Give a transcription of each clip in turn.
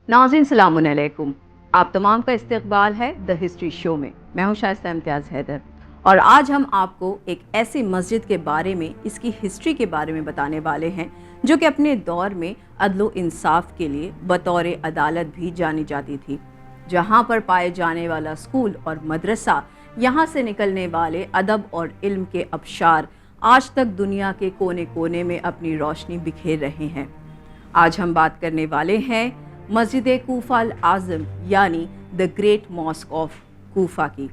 नाज़रीन सलाम अलैकुम। आप तमाम का इस्तकबाल है द हिस्ट्री शो में। मैं हूं शाइस्ता इम्तियाज़ हैदर और आज हम आपको एक ऐसी मस्जिद के बारे में, इसकी हिस्ट्री के बारे में बताने वाले हैं जो कि अपने दौर में अदल इंसाफ के लिए बतौर अदालत भी जानी जाती थी। जहां पर पाए जाने वाला स्कूल और मदरसा, यहाँ से निकलने वाले अदब और इल्म के अबशार आज तक दुनिया के कोने कोने में अपनी रोशनी बिखेर रहे हैं। आज हम बात करने वाले हैं मस्जिद कूफा अल आज़म यानी the great mosque of Kufa की।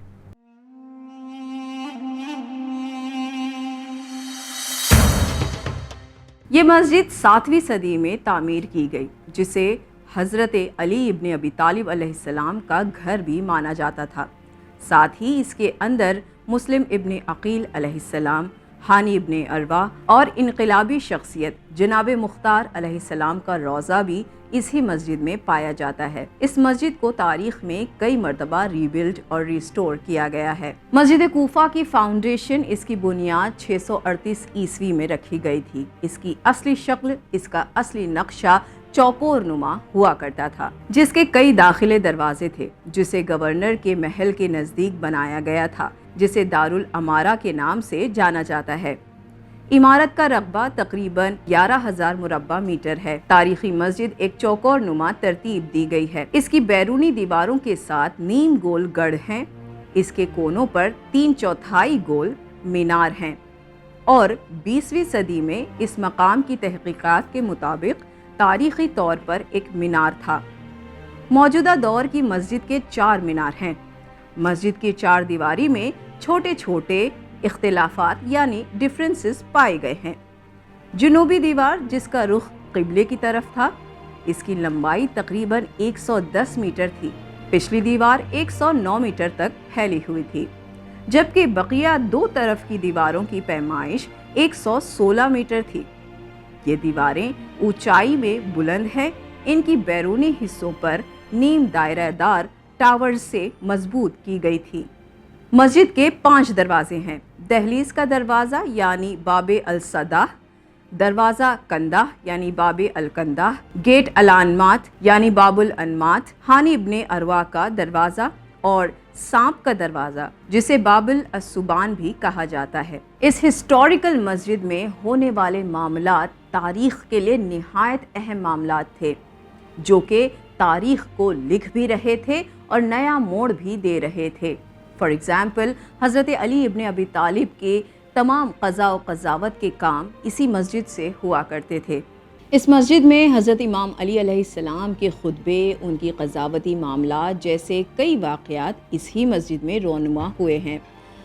ये मस्जिद 7वीं सदी में तामीर की गई, जिसे हज़रत अली इब्न अबी तालिब अलैहिस्सलाम का घर भी माना जाता था। साथ ही इसके अंदर मुस्लिम इब्न अकील अलैहिस्सलाम, हानी इब्न अरवा और इनकलाबी शख्सियत जनाब मुख्तार अलैहिस्सलाम का रोज़ा भी इसी मस्जिद में पाया जाता है। इस मस्जिद को तारीख में कई मरतबा रीबिल्ड और रिस्टोर किया गया है। मस्जिद कूफा की फाउंडेशन, इसकी बुनियाद 638 ईस्वी में रखी गई थी। इसकी असली शक्ल, इसका असली नक्शा चौकोर नुमा हुआ करता था, जिसके कई दाखिले दरवाजे थे, जिसे गवर्नर के महल के नज़दीक बनाया गया था, जिसे दारुल अमारा के नाम से जाना जाता है। इमारत का रकबा तकरीबन 11,000 मुरब्बा मीटर है। तारीखी मस्जिद एक चौकोर नुमा तरतीब दी गई है। इसकी बैरूनी दीवारों के साथ नीम गोल गढ़ हैं। इसके कोनों पर 3/4 गोल मीनार हैं और 20वीं सदी में इस मकाम की तहकीकात के मुताबिक तारीखी तौर पर एक मीनार था। मौजूदा दौर की मस्जिद के 4 मीनार हैं। मस्जिद की 4 दीवारी में छोटे छोटे इख्तिलाफात यानी डिफरेंसेस पाए गए हैं। जुनूबी दीवार, जिसका रुख क़िबले की तरफ था, इसकी लंबाई तकरीबन 110 मीटर थी। पिछली दीवार 109 मीटर तक फैली हुई थी, जबकि बकिया 2 तरफ की दीवारों की पैमाइश 116 मीटर थी। ये दीवारें ऊंचाई में बुलंद हैं। इनकी बैरूनी हिस्सों पर नीम दायरादार टावर से मजबूत की गई थी। मस्जिद के 5 दरवाजे हैं। दहलीज का दरवाज़ा यानी बाबे अल सदाह, दरवाज़ा कंदाह यानी बाबे अल कंदाह, गेट अल अनमात यानी बाबुल अनमात, हानी इब्ने अरवा का दरवाज़ा और सांप का दरवाज़ा, जिसे बाबुल अस्सुबान भी कहा जाता है। इस हिस्टोरिकल मस्जिद में होने वाले मामलात तारीख़ के लिए निहायत अहम मामलात थे, जो कि तारीख़ को लिख भी रहे थे और नया मोड़ भी दे रहे थे। फॉर एग्ज़ाम्पल, हज़रत अली इब्न अबी तालिब के तमाम क़ज़ा व क़ज़ावत के काम इसी मस्जिद से हुआ करते थे। इस मस्जिद में हज़रत इमाम अली अलैहिस्सलाम के खुतबे, उनकी क़ज़ावती मामलात जैसे कई वाक़यात इसी मस्जिद में रोनुमा हुए हैं।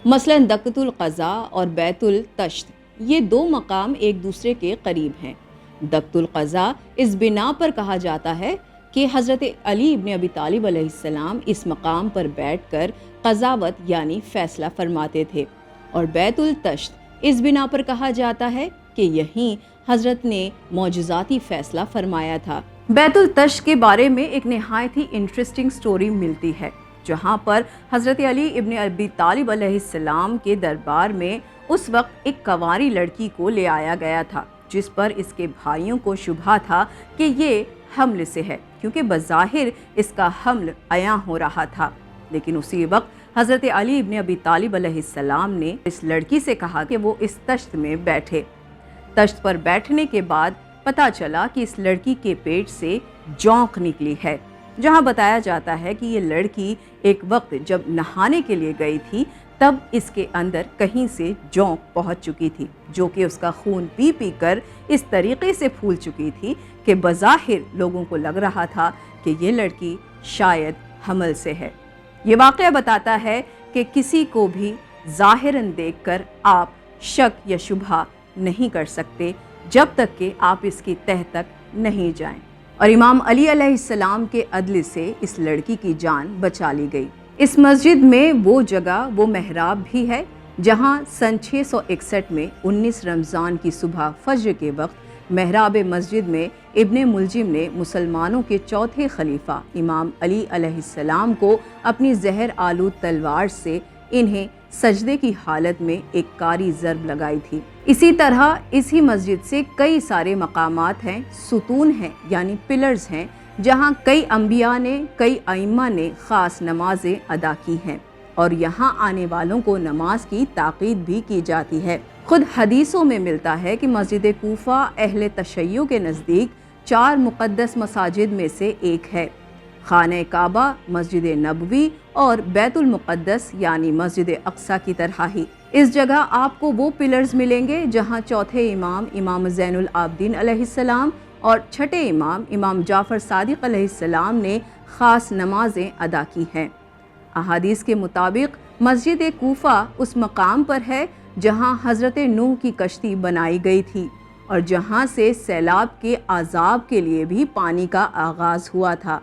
मसलन दक्कतुल क़ज़ा और बैतुल तश्त, ये 2 मकाम एक दूसरे के करीब हैं। दक्कतुल क़ज़ा इस बिना पर कहा जाता है कि हज़रत अली इब्न अबी तालिब अलैहिस्सलाम इस मकाम पर बैठकर क़ज़ावत यानी फ़ैसला फरमाते थे, और बैतुल तश्त इस बिना पर कहा जाता है कि यहीं हज़रत ने मौजज़ाती फ़ैसला फरमाया था। बैतुल तश्त के बारे में एक नहायत ही इंटरेस्टिंग स्टोरी मिलती है, जहाँ पर हज़रत अली इब्न अबी तालिब अलैहिस्सलाम के दरबार में उस वक्त एक कंवारी लड़की को ले आया गया था, जिस पर इसके भाइयों को शुबहा था कि ये हमल से है, क्योंकि बज़ाहिर इसका हमल अयां हो रहा था। लेकिन उसी वक्त हज़रत अली इब्न अबी तालिब अलैहिस्सलाम ने इस लड़की से कहा कि वो इस तश्त में बैठे। तश्त पर बैठने के बाद पता चला कि इस लड़की के पेट से जोंक निकली है, जहां बताया जाता है कि ये लड़की एक वक्त जब नहाने के लिए गई थी, तब इसके अंदर कहीं से जोंक पहुंच चुकी थी, जो कि उसका खून पी पी कर इस तरीके से फूल चुकी थी कि बज़ाहिर लोगों को लग रहा था कि ये लड़की शायद हमल से है। ये वाक़या बताता है कि किसी को भी ज़ाहिरन देखकर आप शक या शुबहा नहीं कर सकते जब तक कि आप इसकी तह तक नहीं जाएं। और इमाम अली अलैहिस्सलाम के अदल से इस लड़की की जान बचा ली गई। इस मस्जिद में वो जगह, वो महराब भी है, जहां सन 661 में 19 रमज़ान की सुबह फज्र के वक्त महराब मस्जिद में इब्ने मुलजिम ने मुसलमानों के चौथे खलीफा इमाम अली अलैहिस्सलाम को अपनी जहर आलूद तलवार से इन्हें सजदे की हालत में एक कारी ज़रब लगाई थी। इसी तरह इसी मस्जिद से कई सारे मकामात हैं, सुतून हैं यानी पिलर्स हैं, جہاں کئی انبیاء نے، کئی ائمہ نے خاص نمازیں ادا کی ہیں اور یہاں آنے والوں کو نماز کی تاکید بھی کی جاتی ہے۔ خود حدیثوں میں ملتا ہے کہ مسجد کوفہ اہل تشیع کے نزدیک 4 مقدس مساجد میں سے ایک ہے۔ خانہ کعبہ، مسجد نبوی اور بیت المقدس یعنی مسجد اقصیٰ کی طرح ہی اس جگہ آپ کو وہ پلرز ملیں گے جہاں چوتھے امام امام زین العابدین علیہ السلام اور چھٹے امام امام جعفر صادق علیہ السلام نے خاص نمازیں ادا کی ہیں۔ احادیث کے مطابق مسجد کوفہ اس مقام پر ہے جہاں حضرت نوح کی کشتی بنائی گئی تھی اور جہاں سے سیلاب کے عذاب کے لیے بھی پانی کا آغاز ہوا تھا۔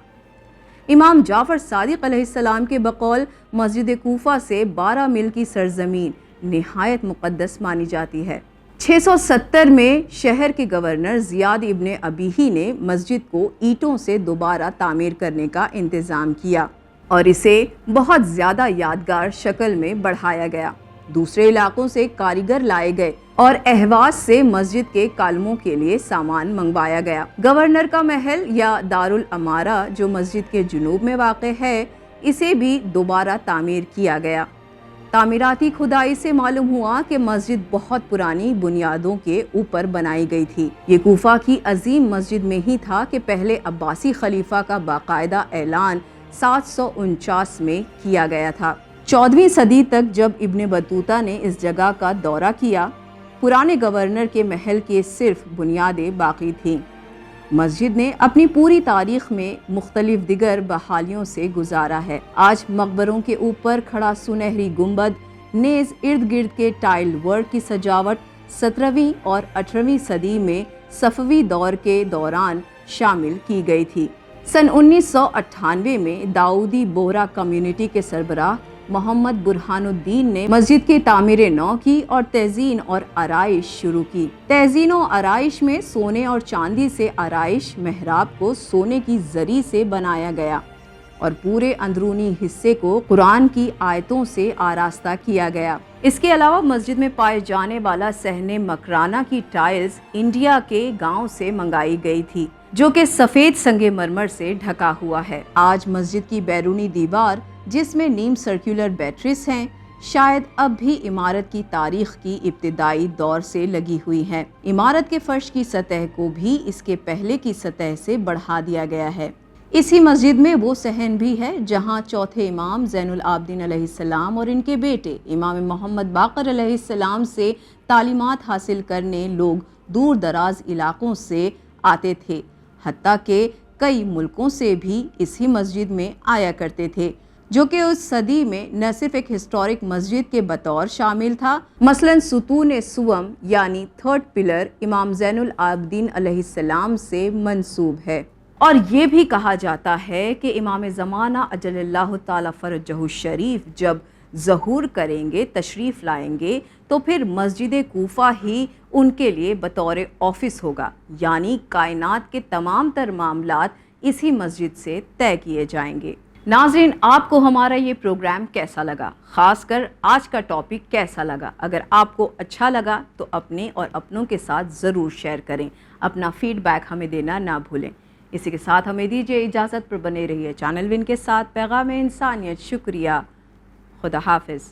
امام جعفر صادق علیہ السلام کے بقول مسجد کوفہ سے 12 میل کی سرزمین نہایت مقدس مانی جاتی ہے۔ 670 میں شہر کے گورنر زیاد ابن ابیہی نے مسجد کو اینٹوں سے دوبارہ تعمیر کرنے کا انتظام کیا اور اسے بہت زیادہ یادگار شکل میں بڑھایا گیا۔ دوسرے علاقوں سے کاریگر لائے گئے اور اہواز سے مسجد کے کالموں کے لیے سامان منگوایا گیا۔ گورنر کا محل یا دارالامارہ جو مسجد کے جنوب میں واقع ہے، اسے بھی دوبارہ تعمیر کیا گیا۔ تعمیراتی کھدائی سے معلوم ہوا کہ مسجد بہت پرانی بنیادوں کے اوپر بنائی گئی تھی۔ یہ کوفہ کی عظیم مسجد میں ہی تھا کہ پہلے عباسی خلیفہ کا باقاعدہ اعلان 749 میں کیا گیا تھا۔ 14ویں صدی تک جب ابن بطوطہ نے اس جگہ کا دورہ کیا، پرانے گورنر کے محل کی صرف بنیادیں باقی تھیں۔ مسجد نے اپنی پوری تاریخ میں مختلف دیگر بحالیوں سے گزارا ہے۔ آج مقبروں کے اوپر کھڑا سنہری گنبد نیز ارد گرد کے ٹائل ورک کی سجاوٹ 17ویں اور 18ویں صدی میں صفوی دور کے دوران شامل کی گئی تھی۔ سن 1998 میں داؤدی بوہرا کمیونٹی کے سربراہ محمد برہان الدین نے مسجد کی تعمیر نو کی اور تزئین اور آرائش شروع کی۔ تزئین و آرائش میں سونے اور چاندی سے آرائش محراب کو سونے کی زری سے بنایا گیا اور پورے اندرونی حصے کو قرآن کی آیتوں سے آراستہ کیا گیا۔ اس کے علاوہ مسجد میں پائے جانے والا صحن مکرانہ کی ٹائلز انڈیا کے گاؤں سے منگائی گئی تھی جو کہ سفید سنگ مرمر سے ڈھکا ہوا ہے۔ آج مسجد کی بیرونی دیوار جس میں نیم سرکولر بیٹریز ہیں شاید اب بھی عمارت کی تاریخ کی ابتدائی دور سے لگی ہوئی ہے۔ عمارت کے فرش کی سطح کو بھی اس کے پہلے کی سطح سے بڑھا دیا گیا ہے۔ اسی مسجد میں وہ صحن بھی ہے جہاں چوتھے امام زین العابدین علیہ السلام اور ان کے بیٹے امام محمد باقر علیہ السلام سے تعلیمات حاصل کرنے لوگ دور دراز علاقوں سے آتے تھے، حتیٰ کہ کئی ملکوں سے بھی اسی مسجد میں آیا کرتے تھے، جو کہ اس صدی میں نہ صرف ایک ہسٹورک مسجد کے بطور شامل تھا، مثلاً ستون سوم یعنی 3rd پلر امام زین العابدین علیہ السلام سے منسوب ہے۔ اور یہ بھی کہا جاتا ہے کہ امام زمانہ اجل اللہ تعالی فرجہ الشریف جب ظہور کریں گے، تشریف لائیں گے، تو پھر مسجد کوفہ ہی ان کے لیے بطور آفس ہوگا، یعنی کائنات کے تمام تر معاملات اسی مسجد سے طے کیے جائیں گے۔ ناظرین، آپ کو ہمارا یہ پروگرام کیسا لگا؟ خاص کر آج کا ٹاپک کیسا لگا؟ اگر آپ کو اچھا لگا تو اپنے اور اپنوں کے ساتھ ضرور شیئر کریں، اپنا فیڈ بیک ہمیں دینا نہ بھولیں۔ اسی کے ساتھ ہمیں دیجیے اجازت، پر بنے رہیے چینل ون کے ساتھ۔ پیغام انسانیت، شکریہ، خدا حافظ۔